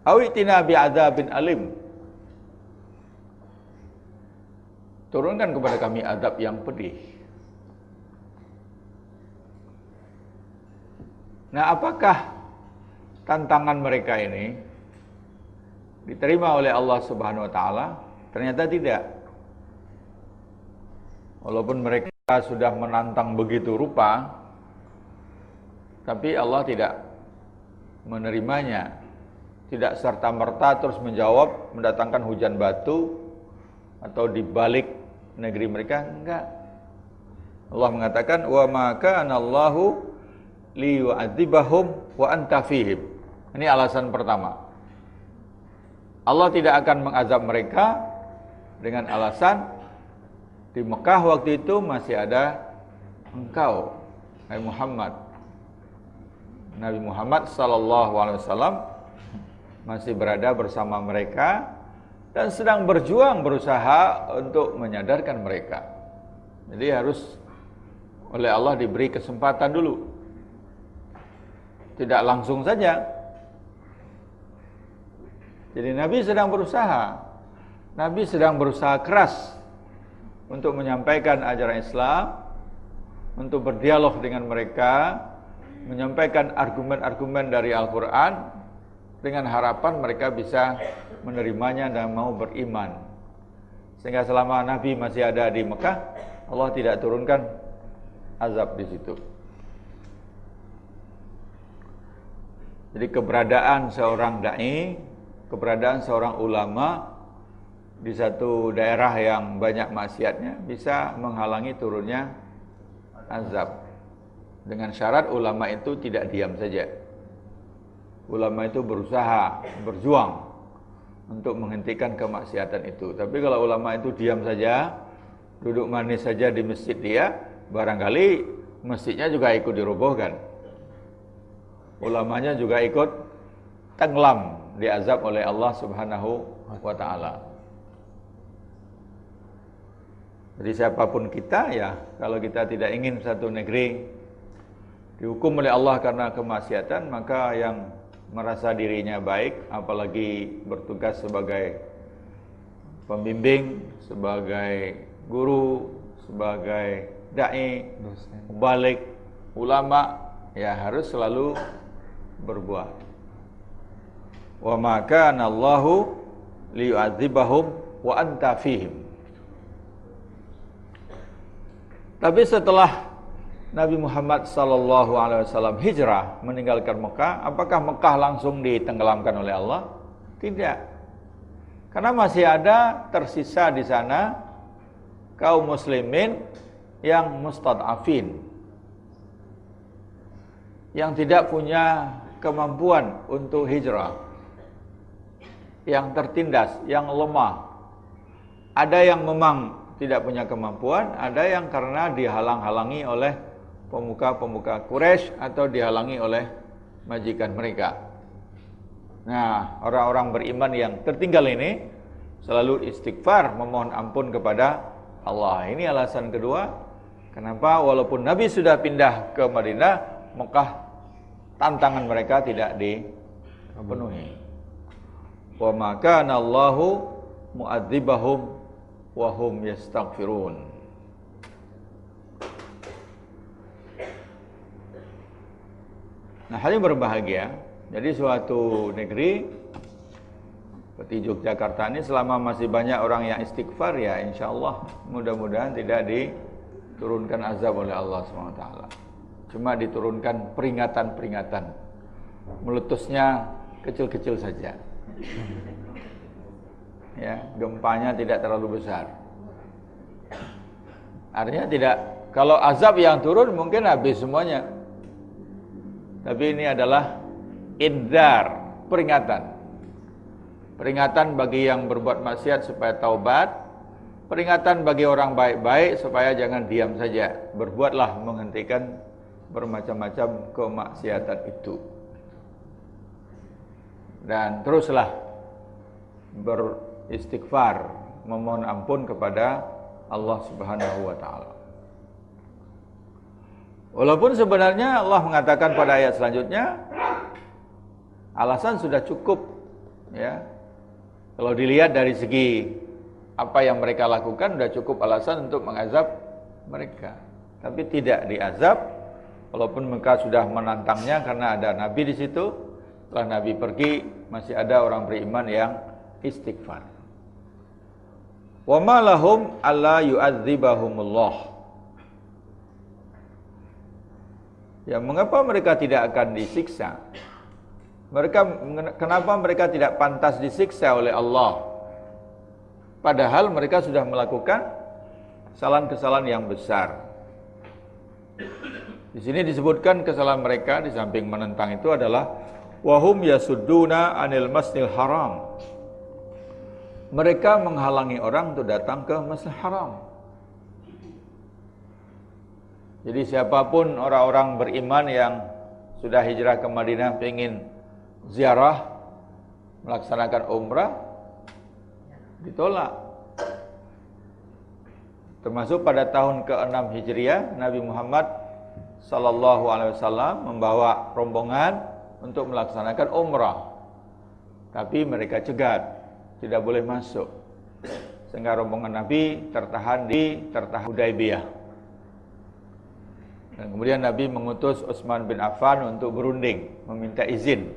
awitina bi'adzabin alim. Turunkan kepada kami azab yang pedih. Nah, apakah tantangan mereka ini diterima oleh Allah Subhanahu wa taala? Ternyata tidak. Walaupun mereka sudah menantang begitu rupa, tapi Allah tidak menerimanya. Tidak serta-merta terus menjawab, mendatangkan hujan batu atau di balik negeri mereka, enggak. Allah mengatakan, "Wa ma kana Allahu liyu'adzibahum wa anta fihim." Ini alasan pertama. Allah tidak akan mengazab mereka dengan alasan di Mekah waktu itu masih ada engkau, Nabi Muhammad. Nabi Muhammad sallallahu alaihi wasallam masih berada bersama mereka dan sedang berjuang berusaha untuk menyadarkan mereka. Jadi harus oleh Allah diberi kesempatan dulu. Tidak langsung saja. Jadi Nabi sedang berusaha. Nabi sedang berusaha keras untuk menyampaikan ajaran Islam, untuk berdialog dengan mereka, menyampaikan argumen-argumen dari Al-Quran, dengan harapan mereka bisa menerimanya dan mau beriman. Sehingga selama Nabi masih ada di Mekah, Allah tidak turunkan azab di situ. Jadi keberadaan seorang dai, keberadaan seorang ulama di satu daerah yang banyak maksiatnya bisa menghalangi turunnya azab. Dengan syarat ulama itu tidak diam saja. Ulama itu berusaha, berjuang untuk menghentikan kemaksiatan itu. Tapi kalau ulama itu diam saja, duduk manis saja di masjid dia, barangkali masjidnya juga ikut dirobohkan. Ulamanya juga ikut tenggelam, diazab oleh Allah Subhanahu wa taala. Jadi siapapun kita ya, kalau kita tidak ingin satu negeri dihukum oleh Allah karena kemaksiatan, maka yang merasa dirinya baik, apalagi bertugas sebagai pembimbing, sebagai guru, sebagai dai, mubalik, ulama, ya harus selalu berbuat. Wa ma kana Allahu liyu'adzibahum wa anta fihim. Tapi setelah Nabi Muhammad sallallahu alaihi wasallam hijrah meninggalkan Mekah, apakah Mekah langsung ditenggelamkan oleh Allah? Tidak. Karena masih ada tersisa di sana kaum muslimin yang mustad'afin, yang tidak punya kemampuan untuk hijrah, yang tertindas, yang lemah. Ada yang memang tidak punya kemampuan, ada yang karena dihalang-halangi oleh pemuka-pemuka Quraisy atau dihalangi oleh majikan mereka. Nah, orang-orang beriman yang tertinggal ini selalu istighfar, memohon ampun kepada Allah. Ini alasan kedua, kenapa walaupun Nabi sudah pindah ke Madinah, Mekah tantangan mereka tidak dipenuhi. Wa ma kana Allahu mu'adzibahum wa hum yastaghfirun. Nah, hal yang berbahagia. Jadi suatu negeri seperti Yogyakarta ini selama masih banyak orang yang istighfar, ya insyaallah mudah-mudahan tidak diturunkan azab oleh Allah SWT. Cuma diturunkan peringatan-peringatan. Meletusnya kecil-kecil saja. Ya, gempanya tidak terlalu besar. Artinya tidak, kalau azab yang turun mungkin habis semuanya. Tapi ini adalah indar, peringatan. Peringatan bagi yang berbuat maksiat supaya taubat, peringatan bagi orang baik-baik supaya jangan diam saja. Berbuatlah menghentikan bermacam-macam kemaksiatan itu. Dan teruslah beristighfar, memohon ampun kepada Allah Subhanahu wa taala. Walaupun sebenarnya Allah mengatakan pada ayat selanjutnya, alasan sudah cukup Ya. Kalau dilihat dari segi apa yang mereka lakukan sudah cukup alasan untuk mengazab mereka. Tapi tidak diazab, walaupun mereka sudah menantangnya karena ada Nabi di situ. Setelah Nabi pergi, masih ada orang beriman yang istighfar. Wa ma lahum alla yu'adzibahumullah. Ya, mengapa mereka tidak akan disiksa? Kenapa mereka tidak pantas disiksa oleh Allah? Padahal mereka sudah melakukan kesalahan-kesalahan yang besar. Di sini disebutkan kesalahan mereka di samping menentang itu adalah wahum yasudduna 'anil masjidil haram. Mereka menghalangi orang untuk datang ke Masjidil Haram. Jadi siapapun orang-orang beriman yang sudah hijrah ke Madinah ingin ziarah, melaksanakan umrah, ditolak. Termasuk pada tahun ke-6 Hijriah, Nabi Muhammad sallallahu alaihi wasallam membawa rombongan untuk melaksanakan umrah. Tapi mereka cegat, tidak boleh masuk. Sehingga rombongan Nabi tertahan di Hudaybiyah. Dan kemudian Nabi mengutus Utsman bin Affan untuk berunding, meminta izin.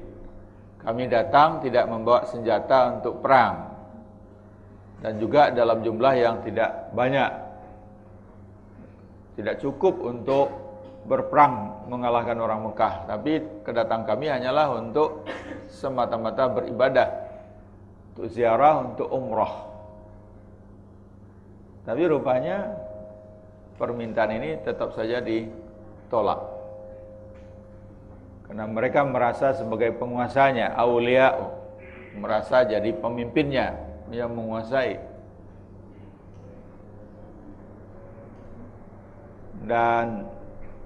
Kami datang tidak membawa senjata untuk perang. Dan juga dalam jumlah yang tidak banyak. Tidak cukup untuk berperang mengalahkan orang Mekah. Tapi kedatangan kami hanyalah untuk semata-mata beribadah, untuk ziarah, untuk umrah. Tapi rupanya permintaan ini tetap saja ditolak. Karena mereka merasa sebagai penguasanya, aulia, merasa jadi pemimpinnya yang menguasai. Dan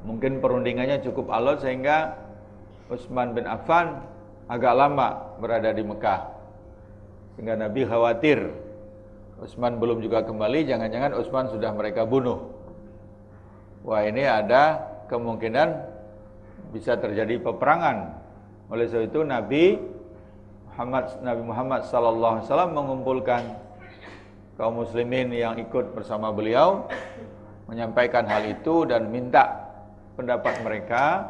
mungkin perundingannya cukup alot sehingga Utsman bin Affan agak lama berada di Mekah. Sehingga Nabi khawatir Utsman belum juga kembali, jangan-jangan Utsman sudah mereka bunuh. Wah, ini ada kemungkinan bisa terjadi peperangan. Oleh sebab itu Nabi Muhammad sallallahu alaihi wasallam mengumpulkan kaum muslimin yang ikut bersama beliau, menyampaikan hal itu dan minta pendapat mereka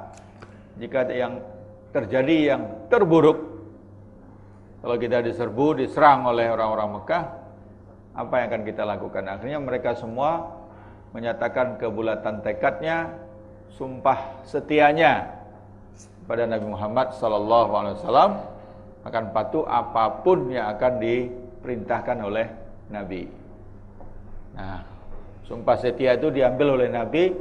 jika yang terjadi yang terburuk, kalau kita diserang oleh orang-orang Mekah, apa yang akan kita lakukan? Akhirnya mereka semua menyatakan kebulatan tekadnya, sumpah setianya pada Nabi Muhammad SAW akan patuh apapun yang akan diperintahkan oleh Nabi. Nah, sumpah setia itu diambil oleh Nabi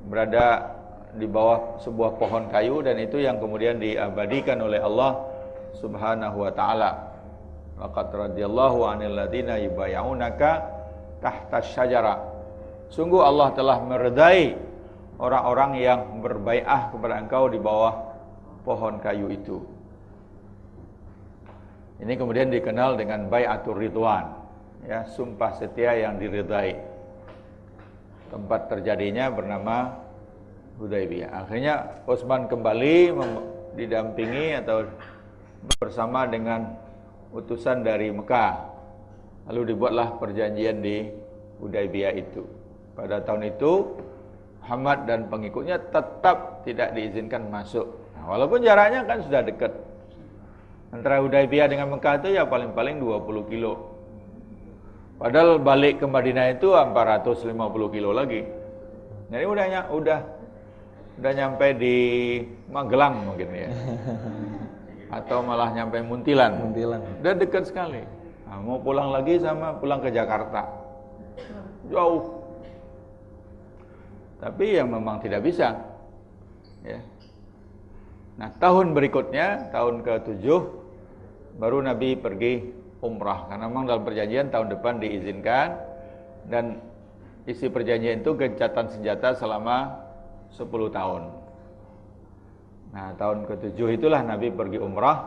berada di bawah sebuah pohon kayu, dan itu yang kemudian diabadikan oleh Allah Subhanahu wa taala. Laqad radhiyallahu 'anil ladzina yubayyi'unaka tahta syajara. Sungguh Allah telah meridai orang-orang yang berbai'ah kepada engkau di bawah pohon kayu itu. Ini kemudian dikenal dengan bai'atur ridwan, ya, sumpah setia yang diridai. Tempat terjadinya bernama Hudaybiyah. Akhirnya Utsman kembali didampingi atau bersama dengan utusan dari Mekah. Lalu dibuatlah perjanjian di Hudaybiyah itu. Pada tahun itu Muhammad dan pengikutnya tetap tidak diizinkan masuk. Nah, walaupun jaraknya kan sudah dekat. Antara Hudaybiyah dengan Mekah itu ya paling-paling 20 kilo. Padahal balik ke Madinah itu 450 kilo lagi. Jadi udah nyampe di Magelang mungkin ya. Atau malah nyampe Muntilan. Udah dekat sekali. Nah, mau pulang lagi sama pulang ke Jakarta. Jauh. Tapi yang memang tidak bisa. Ya. Nah, tahun berikutnya, tahun ke-7 baru Nabi pergi umrah, karena memang dalam perjanjian tahun depan diizinkan, dan isi perjanjian itu gencatan senjata selama 10 tahun. Nah, tahun ke-7 itulah Nabi pergi umrah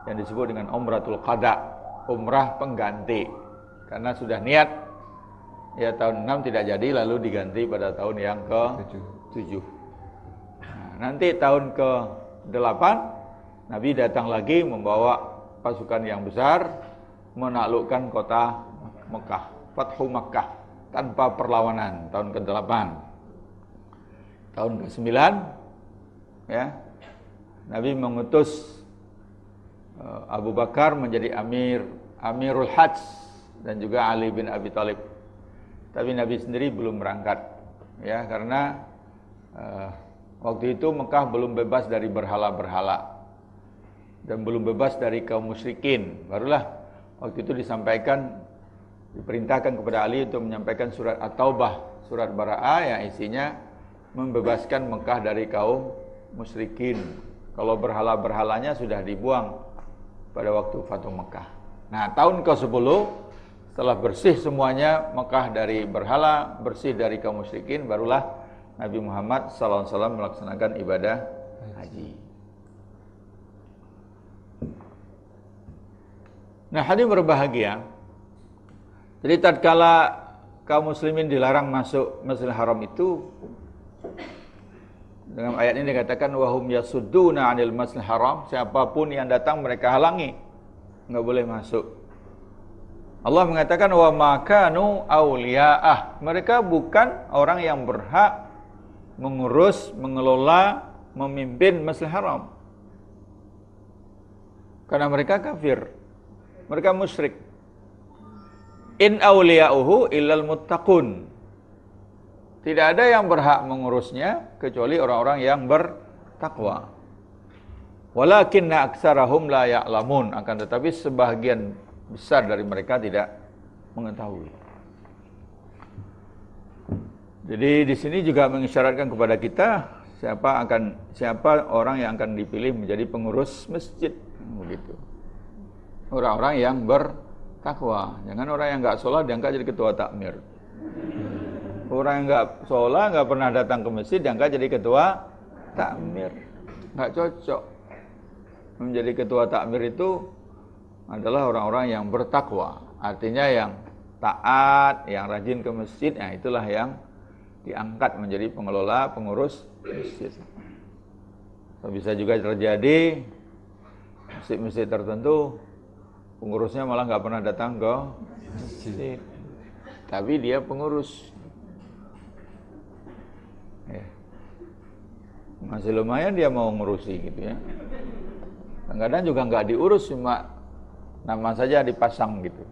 yang disebut dengan Umratul Qada, umrah pengganti. Karena sudah niat ya tahun 6 tidak jadi, lalu diganti pada tahun yang ke-7. Nah, nanti tahun ke-8 Nabi datang lagi membawa pasukan yang besar menaklukkan kota Mekah, Fathu Makkah tanpa perlawanan tahun ke-8. Tahun ke-9 ya, Nabi mengutus Abu Bakar menjadi Amirul Hajj dan juga Ali bin Abi Thalib. Tapi Nabi sendiri belum berangkat ya, karena waktu itu Mekah belum bebas dari berhala-berhala dan belum bebas dari kaum musyrikin. Barulah waktu itu diperintahkan kepada Ali untuk menyampaikan surat At-Taubah, surat Bara'ah yang isinya membebaskan Mekah dari kaum musyrikin. Kalau berhala-berhalanya sudah dibuang pada waktu Fathu Mekah. Nah, tahun ke-10 setelah bersih semuanya Mekah dari berhala, bersih dari kaum musyrikin, barulah Nabi Muhammad SAW melaksanakan ibadah haji. Nah, hadirin berbahagia. Jadi tatkala kaum muslimin dilarang masuk Masjidil Haram itu, dengan ayat ini dikatakan wahum yasudduna 'anil Masjidil Haram, siapapun yang datang mereka halangi, enggak boleh masuk. Allah mengatakan wa makanu auliya'ah, mereka bukan orang yang berhak mengurus, mengelola, memimpin Masjidil Haram. Karena mereka kafir, mereka musyrik. In auliya'uhu illal muttaqun, tidak ada yang berhak mengurusnya kecuali orang-orang yang bertakwa. Walakinna aktsarahum la ya'lamun, akan tetapi sebahagian besar dari mereka tidak mengetahui. Jadi di sini juga mengisyaratkan kepada kita siapa orang yang akan dipilih menjadi pengurus masjid, begitu. Orang-orang yang bertakwa. Jangan orang yang enggak sholat diangkat jadi ketua takmir. Orang yang enggak sholat, enggak pernah datang ke masjid diangkat jadi ketua takmir. Enggak cocok. Menjadi ketua takmir itu adalah orang-orang yang bertakwa. Artinya yang taat, yang rajin ke masjid, nah itulah yang diangkat menjadi pengelola, pengurus masjid. Bisa juga terjadi masjid-masjid tertentu pengurusnya malah nggak pernah datang ke masjid, tapi dia pengurus. Ya. Masih lumayan dia mau ngurusi gitu ya. Kadang-kadang juga nggak diurus, cuma nama saja dipasang gitu,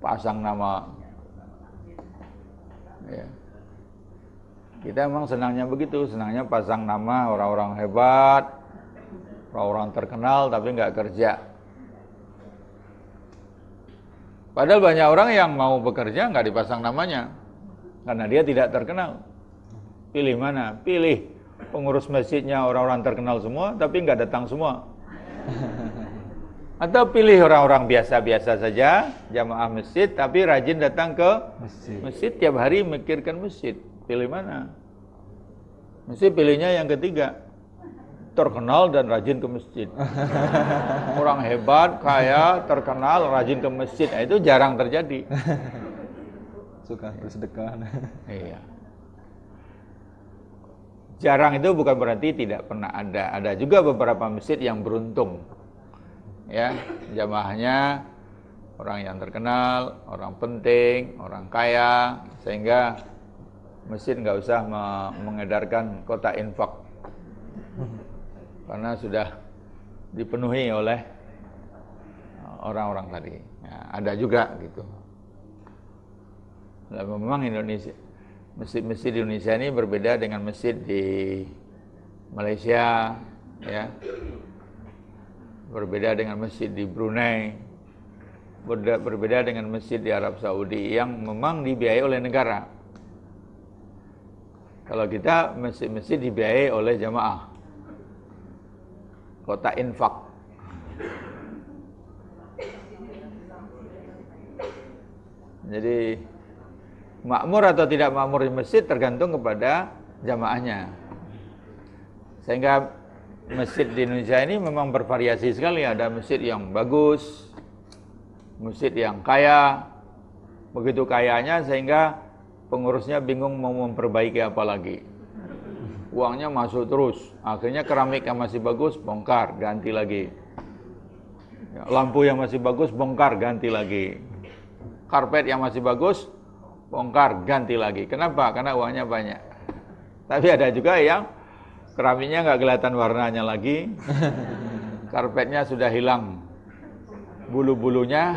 pasang nama. Ya. Kita emang senangnya begitu, senangnya pasang nama orang-orang hebat, orang-orang terkenal, tapi nggak kerja. Padahal banyak orang yang mau bekerja nggak dipasang namanya, karena dia tidak terkenal. Pilih mana? Pilih pengurus masjidnya orang-orang terkenal semua, tapi nggak datang semua. Atau pilih orang-orang biasa-biasa saja, jamaah masjid, tapi rajin datang ke masjid tiap hari mikirkan masjid. Pilih mana? Mesti pilihnya yang ketiga, terkenal dan rajin ke masjid. Orang hebat, kaya, terkenal, rajin ke masjid, nah, itu jarang terjadi. Suka bersedekah. Iya. Jarang itu bukan berarti tidak pernah ada. Ada juga beberapa masjid yang beruntung. Ya, jamaahnya orang yang terkenal, orang penting, orang kaya, sehingga masjid nggak usah mengedarkan kota infak karena sudah dipenuhi oleh orang-orang tadi. Ya, ada juga gitu. Nah, memang Indonesia, masjid-masjid di Indonesia ini berbeda dengan masjid di Malaysia, ya. Berbeda dengan masjid di Brunei, berbeda dengan masjid di Arab Saudi yang memang dibiayai oleh negara. Kalau kita masjid-masjid dibiayai oleh jamaah, kota infak. Jadi makmur atau tidak makmur di masjid tergantung kepada jamaahnya. Sehingga masjid di Indonesia ini memang bervariasi sekali. Ada masjid yang bagus, masjid yang kaya, begitu kayanya sehingga pengurusnya bingung mau memperbaiki apa lagi. Uangnya masuk terus, akhirnya keramik yang masih bagus bongkar, ganti lagi. Lampu yang masih bagus bongkar ganti lagi. Karpet yang masih bagus bongkar ganti lagi. Kenapa? Karena uangnya banyak. Tapi ada juga yang keramiknya nggak kelihatan warnanya lagi. Karpetnya sudah hilang bulu-bulunya.